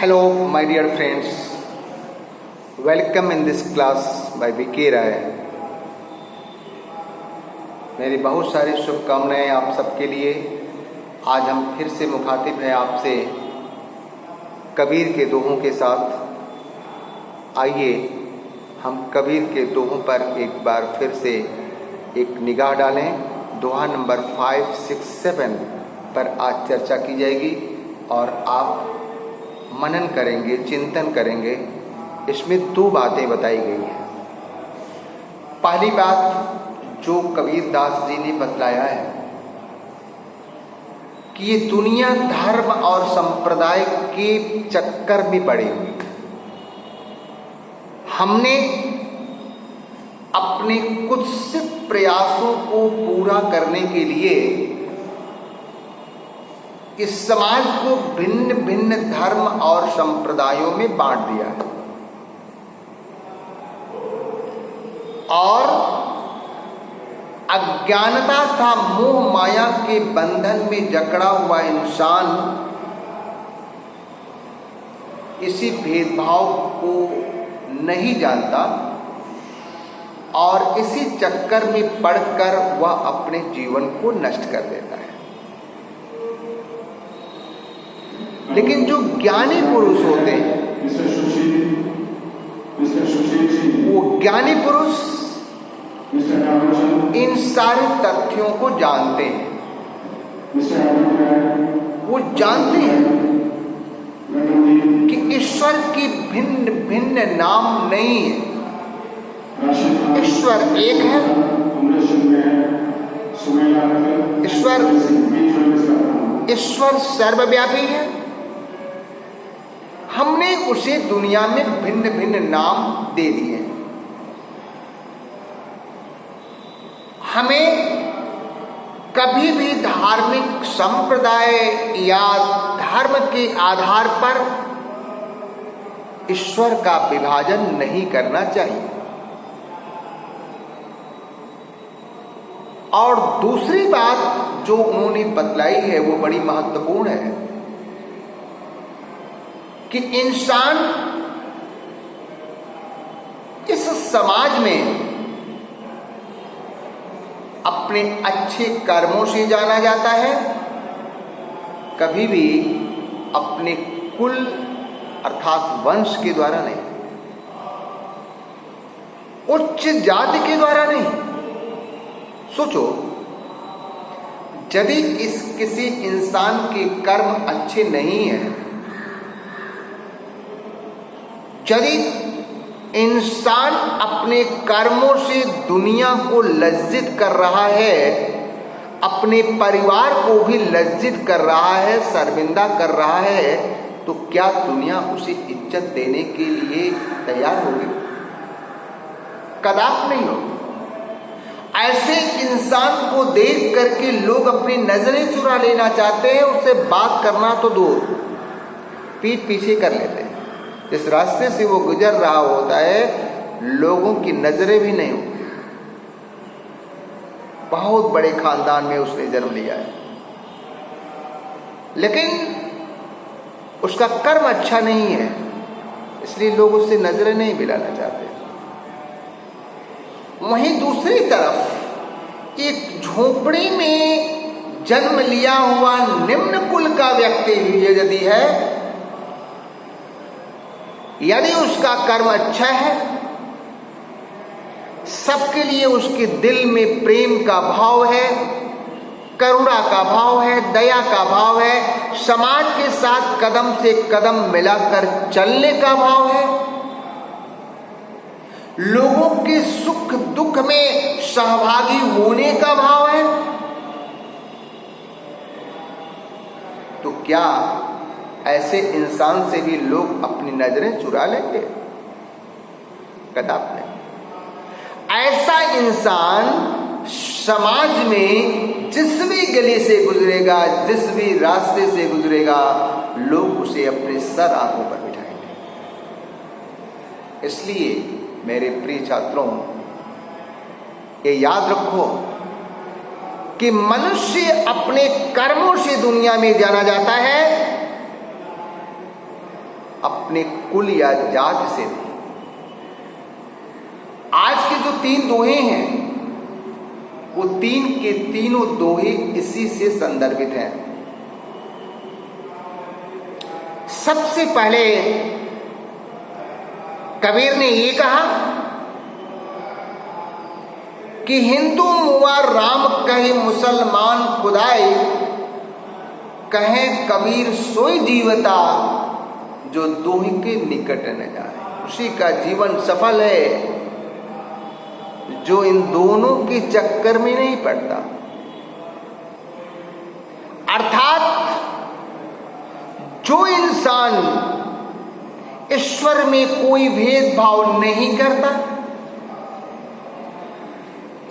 Hello, my dear friends. Welcome in this class by V.K. राय। मेरी बहुत सारी शुभकामनाएं आप सबके लिए। आज हम फिर से मुखातिब हैं आपसे कबीर के दोहों के साथ। आइए हम कबीर के दोहों पर एक बार फिर से एक निगाह डालें। दोहा नंबर 5, 6, 7 पर आज चर्चा की जाएगी और आप मनन करेंगे, चिंतन करेंगे। इसमें दो बातें बताई गई हैं। पहली बात जो कबीर दास जी ने बतलाया है कि ये दुनिया धर्म और संप्रदाय के चक्कर में पड़ी हुई है। हमने अपने कुत्सित प्रयासों को पूरा करने के लिए इस समाज को भिन्न भिन्न धर्म और संप्रदायों में बांट दिया है और अज्ञानता तथा मोह माया के बंधन में जकड़ा हुआ इंसान इसी भेदभाव को नहीं जानता और इसी चक्कर में पड़कर वह अपने जीवन को नष्ट कर देता है। लेकिन जो ज्ञानी पुरुष होते हैं वो ज्ञानी पुरुष इन सारे तथ्यों को जानते हैं। वो जानते हैं कि ईश्वर की भिन्न भिन्न नाम नहीं है। ईश्वर एक है। ईश्वर सर्वव्यापी है। हमने उसे दुनिया में भिन्न भिन्न नाम दे दिए। हमें कभी भी धार्मिक संप्रदाय या धर्म के आधार पर ईश्वर का विभाजन नहीं करना चाहिए। और दूसरी बात जो उन्होंने बतलाई है वो बड़ी महत्वपूर्ण है कि इंसान इस समाज में अपने अच्छे कर्मों से जाना जाता है, कभी भी अपने कुल अर्थात वंश के द्वारा नहीं, उच्च जाति के द्वारा नहीं। सोचो, यदि किसी इंसान के कर्म अच्छे नहीं हैं, यदि इंसान अपने कर्मों से दुनिया को लज्जित कर रहा है, अपने परिवार को भी लज्जित कर रहा है, शर्मिंदा कर रहा है, तो क्या दुनिया उसे इज्जत देने के लिए तैयार होगी? कदापि नहीं होगी। ऐसे इंसान को देख करके लोग अपनी नजरें चुरा लेना चाहते हैं। उससे बात करना तो दूर, पीठ पीछे कर लेते हैं। जिस रास्ते से वो गुजर रहा होता है लोगों की नजरें भी नहीं होती। बहुत बड़े खानदान में उसने जन्म लिया है, लेकिन उसका कर्म अच्छा नहीं है, इसलिए लोग उससे नजरें नहीं मिलाना चाहते। वहीं दूसरी तरफ एक झोपड़ी में जन्म लिया हुआ निम्न कुल का व्यक्ति यदि है, यदि उसका कर्म अच्छा है, सबके लिए उसके दिल में प्रेम का भाव है, करुणा का भाव है, दया का भाव है, समाज के साथ कदम से कदम मिलाकर चलने का भाव है, लोगों के सुख दुख में सहभागी होने का भाव है, तो क्या ऐसे इंसान से भी लोग अपनी नजरें चुरा लेंगे? कदापि नहीं। ऐसा इंसान समाज में जिस भी गली से गुजरेगा, जिस भी रास्ते से गुजरेगा, लोग उसे अपने सर आंखों पर बिठाएंगे। इसलिए मेरे प्रिय छात्रों, ये याद रखो कि मनुष्य अपने कर्मों से दुनिया में जाना जाता है अपने कुल या जात से नहीं। आज के जो 3 दोहे हैं वो 3 के तीनों दोहे इसी से संदर्भित हैं। सबसे पहले कबीर ने ये कहा कि हिंदू मुआ राम कहे मुसलमान खुदाई, कहे कबीर सोई जीवता जो दोहे के निकट न जाए। उसी का जीवन सफल है जो इन दोनों के चक्कर में नहीं पड़ता। अर्थात जो इंसान ईश्वर में कोई भेदभाव नहीं करता,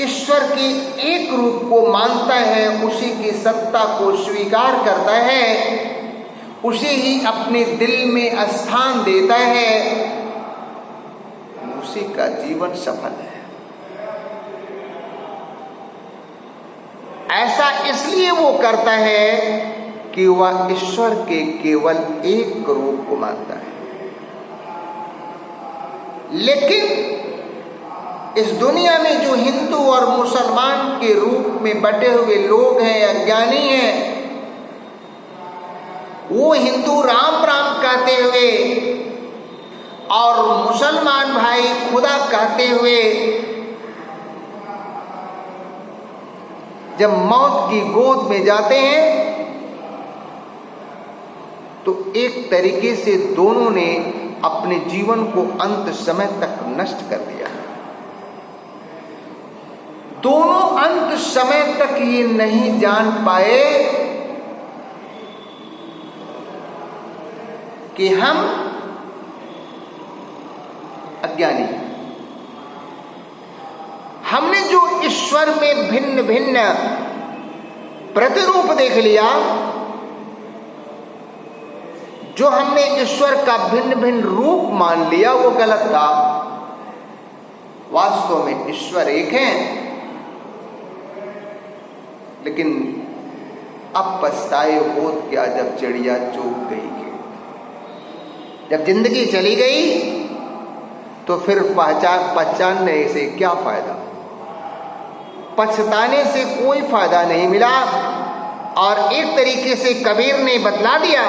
ईश्वर के एक रूप को मानता है, उसी की सत्ता को स्वीकार करता है, उसे ही अपने दिल में स्थान देता है, उसी का जीवन सफल है। ऐसा इसलिए वो करता है कि वह ईश्वर के केवल एक रूप को मानता है। लेकिन इस दुनिया में जो हिंदू और मुसलमान के रूप में बटे हुए लोग हैं, अज्ञानी हैं, वो हिंदू राम राम कहते हुए और मुसलमान भाई खुदा कहते हुए जब मौत की गोद में जाते हैं तो एक तरीके से दोनों ने अपने जीवन को अंत समय तक नष्ट कर दिया। दोनों अंत समय तक ये नहीं जान पाए कि हम अज्ञानी हैं। हमने जो ईश्वर में भिन्न भिन्न प्रतिरूप देख लिया, जो हमने ईश्वर का भिन्न भिन्न रूप मान लिया, वो गलत था। वास्तव में ईश्वर एक है, लेकिन अब पछताए होत क्या जब चिड़िया चूक गई खेत। जब जिंदगी चली गई तो फिर पहचानने से क्या फायदा, पछताने से कोई फायदा नहीं मिला। और एक तरीके से कबीर ने बतला दिया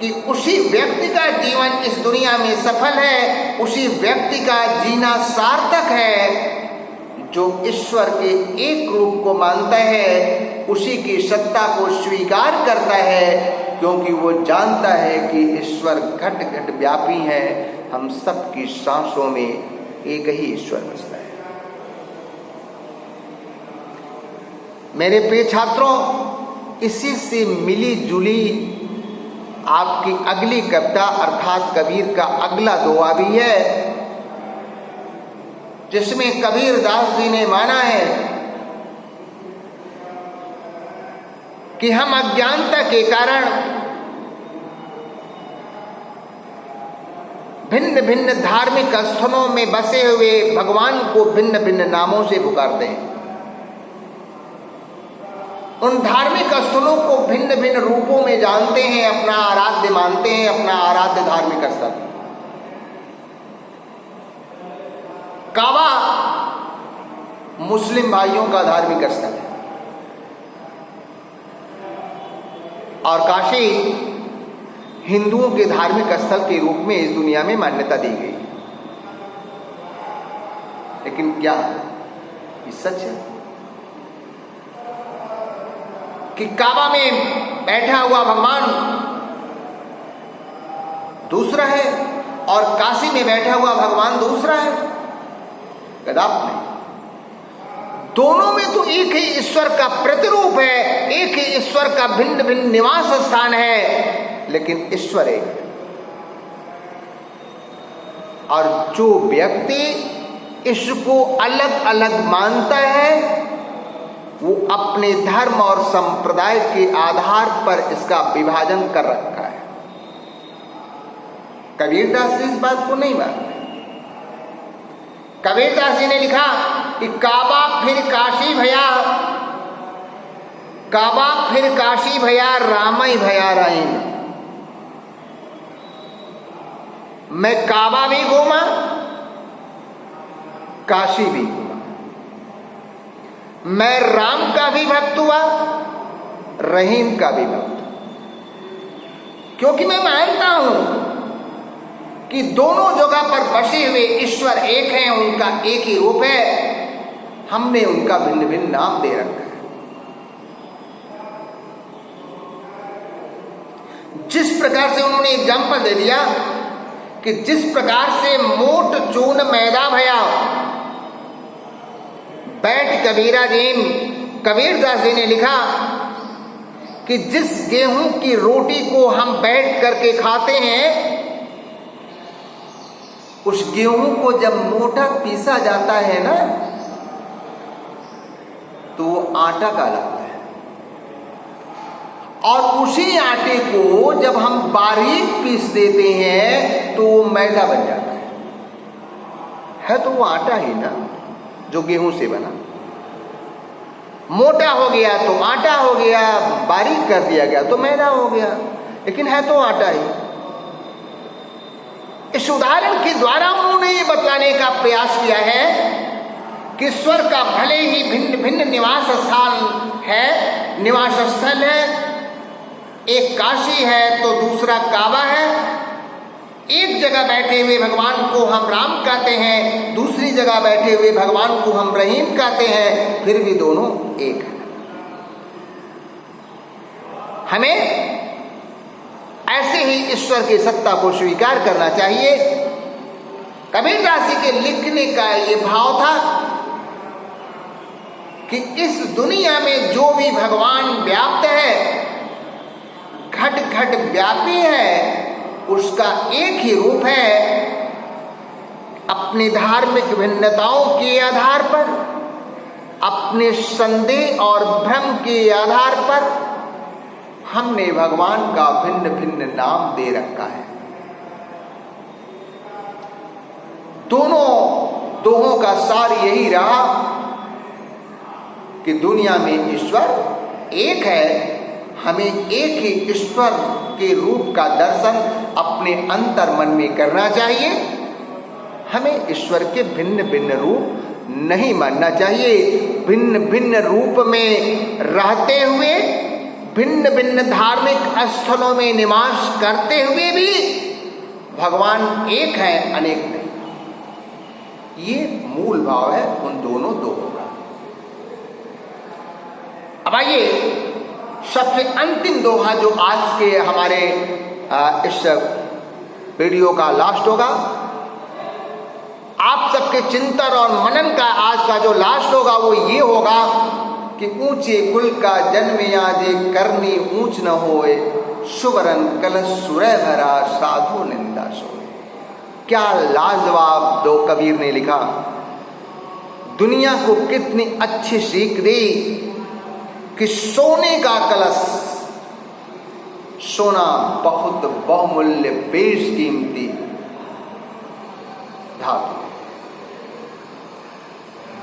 कि उसी व्यक्ति का जीवन इस दुनिया में सफल है, उसी व्यक्ति का जीना सार्थक है जो ईश्वर के एक रूप को मानता है, उसी की सत्ता को स्वीकार करता है, क्योंकि वो जानता है कि ईश्वर घट घट व्यापी है। हम सबकी सांसों में एक ही ईश्वर बसता है। मेरे प्रिय छात्रों, इसी से मिली जुली आपकी अगली कविता अर्थात कबीर का अगला दोहा भी है, जिसमें कबीर दास जी ने माना है कि हम अज्ञानता के कारण भिन्न भिन्न धार्मिक स्थलों में बसे हुए भगवान को भिन्न भिन्न नामों से पुकारते हैं। उन धार्मिक स्थलों को भिन्न भिन्न रूपों में जानते हैं, अपना आराध्य मानते हैं, अपना आराध्य धार्मिक स्थल। काबा मुस्लिम भाइयों का धार्मिक स्थल है और काशी हिंदुओं के धार्मिक स्थल के रूप में इस दुनिया में मान्यता दी गई। लेकिन क्या ये सच है कि काबा में बैठा हुआ भगवान दूसरा है और काशी में बैठा हुआ भगवान दूसरा है? कदाप नहीं। दोनों में तो एक ही ईश्वर का प्रतिरूप है, एक ही ईश्वर का भिन्न भिन्न निवास स्थान है, लेकिन ईश्वर एक है। और जो व्यक्ति इसको अलग अलग मानता है वो अपने धर्म और संप्रदाय के आधार पर इसका विभाजन कर रखा है। कबीरदास जी इस बात को नहीं मानते। कबीरदास जी ने लिखा कि काबा फिर काशी भया, काबा फिर काशी भया, रामई भया राइन। मैं काबा भी घूमा, काशी भी घूमा, मैं राम का भी भक्त हुआ, रहीम का भी भक्त, क्योंकि मैं मानता हूं कि दोनों जगह पर बसे हुए ईश्वर एक हैं, उनका एक ही रूप है। हमने उनका भिन्न भिन्न नाम दे रखा है। जिस प्रकार से उन्होंने एग्जाम्पल दे दिया कि जिस प्रकार से मोट चून मैदा भया, बैठ कबीरा जीन, कबीरदास जी ने लिखा कि जिस गेहूं की रोटी को हम बैठ करके खाते हैं, उस गेहूं को जब मोटा पीसा जाता है ना, तो वो आटा कहलाता है, और उसी आटे को जब हम बारीक पीस देते हैं तो वो मैदा बन जाता है तो वो आटा ही ना, जो गेहूं से बना। मोटा हो गया तो आटा हो गया, बारीक कर दिया गया तो मैदा हो गया, लेकिन है तो आटा ही। इस उदाहरण के द्वारा उन्होंने ये बतलाने का प्रयास किया है कि ईश्वर का भले ही भिन्न भिन्न निवास स्थान है, निवास स्थल है, एक काशी है तो दूसरा काबा है। एक जगह बैठे हुए भगवान को हम राम कहते हैं, दूसरी जगह बैठे हुए भगवान को हम रहीम कहते हैं, फिर भी दोनों एक है। हमें ऐसे ही ईश्वर की सत्ता को स्वीकार करना चाहिए। कबीरदास जी के लिखने का ये भाव था कि इस दुनिया में जो भी भगवान व्याप्त है, घट घट व्यापी है, उसका एक ही रूप है। अपनी धार्मिक भिन्नताओं के आधार पर, अपने संदेह और भ्रम के आधार पर हमने भगवान का भिन्न भिन्न नाम दे रखा है। दोहों का सार यही रहा कि दुनिया में ईश्वर एक है। हमें एक ही ईश्वर के रूप का दर्शन अपने अंतर मन में करना चाहिए। हमें ईश्वर के भिन्न भिन्न रूप नहीं मानना चाहिए। भिन्न भिन्न रूप में रहते हुए, भिन्न भिन्न धार्मिक स्थलों में निवास करते हुए भी भगवान एक है, अनेक नहीं। ये मूल भाव है उन दोनों का। अब आइए सबसे अंतिम दोहा, जो आज के हमारे इस वीडियो का लास्ट होगा। आप सबके चिंतन और मनन का आज का जो लास्ट होगा वो ये होगा कि ऊंचे कुल का जन्म आजे, करनी ऊंच न होए, सुवरन कलश सुरय भरा, साधु निंदा सोए। क्या लाजवाब दो कबीर ने लिखा। दुनिया को कितनी अच्छी सीख दी कि सोने का कलश, सोना बहुत बहुमूल्य बेशकीमती धातु,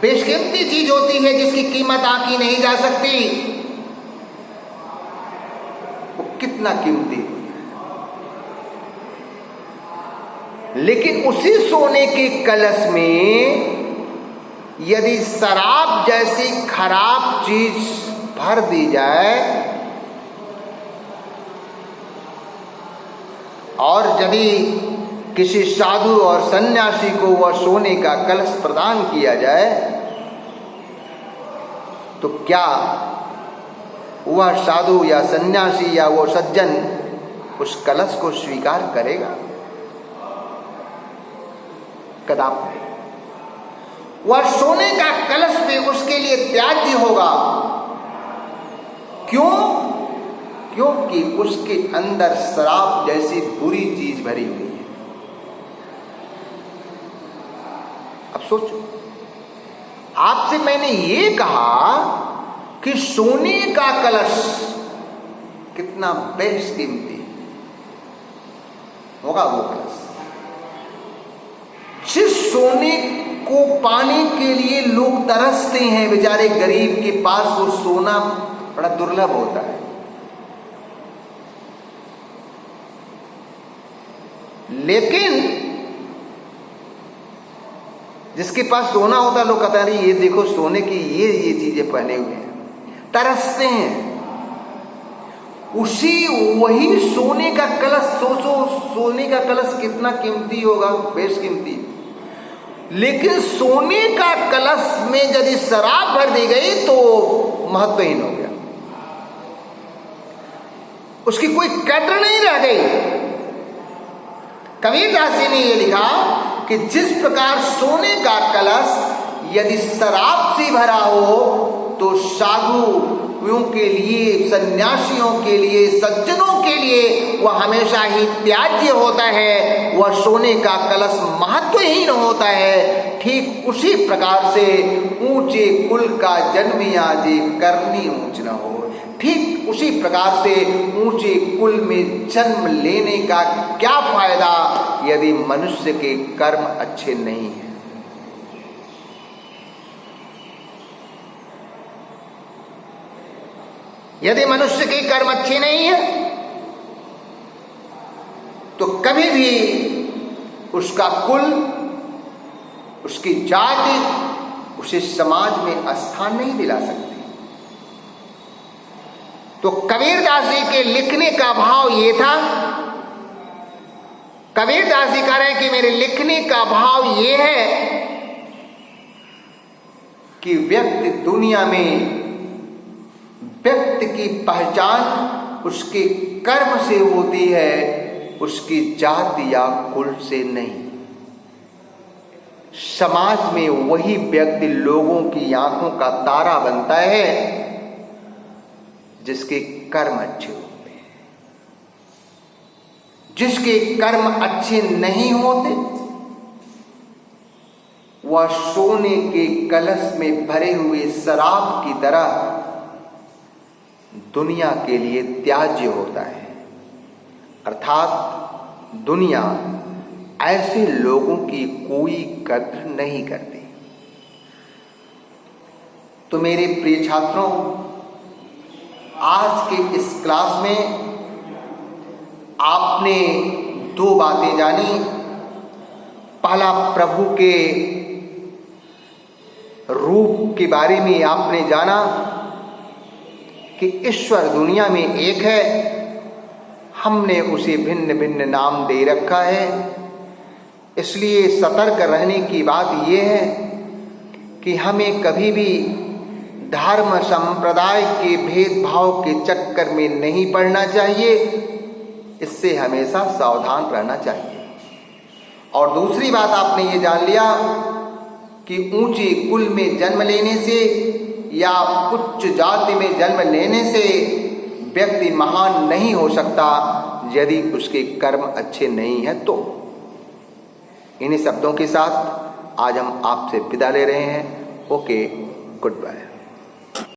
बेशकीमती चीज होती है जिसकी कीमत आंकी नहीं जा सकती। वो कितना कीमती है। लेकिन उसी सोने के कलश में यदि शराब जैसी खराब चीज भर दी जाए और यदि किसी साधु और सन्यासी को वह सोने का कलश प्रदान किया जाए तो क्या वह साधु या सन्यासी या वो सज्जन उस कलश को स्वीकार करेगा? कदापि नहीं। वह सोने का कलश भी उसके लिए त्याज्य होगा। क्यों? क्योंकि उसके अंदर शराब जैसी बुरी चीज भरी हुई है। अब सोचो, आपसे मैंने ये कहा कि सोने का कलश कितना बेशकीमती होगा। वो कलश जिस सोने को पाने के लिए लोग तरसते हैं, बेचारे गरीब के पास वो सोना बड़ा दुर्लभ होता है। लेकिन जिसके पास सोना होता है लोग कहते हैं ये देखो सोने की ये चीजें पहने हुए हैं, तरसते हैं। वही सोने का कलश, सोचो सोने का कलश कितना कीमती होगा, बेशकीमती। लेकिन सोने का कलश में यदि शराब भर दी गई तो महत्वहीन हो गया, उसकी कोई कद्र नहीं रह गई। कबीरदास जी ने यह लिखा कि जिस प्रकार सोने का कलश यदि शराब से भरा हो तो साधुओं के लिए, सन्यासियों के लिए, सज्जनों के लिए वह हमेशा ही त्याज्य होता है, वह सोने का कलश महत्वहीन होता है। ठीक उसी प्रकार से ऊंचे कुल का जन्मिया जे करनी ऊंच न हो, ठीक उसी प्रकार से ऊंचे कुल में जन्म लेने का क्या फायदा यदि मनुष्य के कर्म अच्छे नहीं हैं। यदि मनुष्य के कर्म अच्छे नहीं है तो कभी भी उसका कुल, उसकी जाति उसे समाज में स्थान नहीं दिला सकती। तो कबीरदास जी के लिखने का भाव ये था, कबीरदास जी कह रहे हैं कि मेरे लिखने का भाव ये है कि व्यक्ति दुनिया में, व्यक्ति की पहचान उसके कर्म से होती है, उसकी जाति या कुल से नहीं। समाज में वही व्यक्ति लोगों की आंखों का तारा बनता है जिसके कर्म अच्छे होते हैं। जिसके कर्म अच्छे नहीं होते वह सोने के कलश में भरे हुए शराब की तरह दुनिया के लिए त्याज्य होता है। अर्थात दुनिया ऐसे लोगों की कोई कद्र नहीं करती। तो मेरे प्रिय छात्रों, आज के इस क्लास में आपने दो बातें जानी। पहला, प्रभु के रूप के बारे में आपने जाना कि ईश्वर दुनिया में एक है, हमने उसे भिन्न भिन्न नाम दे रखा है। इसलिए सतर्क रहने की बात यह है कि हमें कभी भी धर्म संप्रदाय के भेदभाव के चक्कर में नहीं पड़ना चाहिए, इससे हमेशा सावधान रहना चाहिए। और दूसरी बात आपने ये जान लिया कि ऊंचे कुल में जन्म लेने से या उच्च जाति में जन्म लेने से व्यक्ति महान नहीं हो सकता यदि उसके कर्म अच्छे नहीं हैं। तो इन्हीं शब्दों के साथ आज हम आपसे विदा ले रहे हैं। Okay, good bye.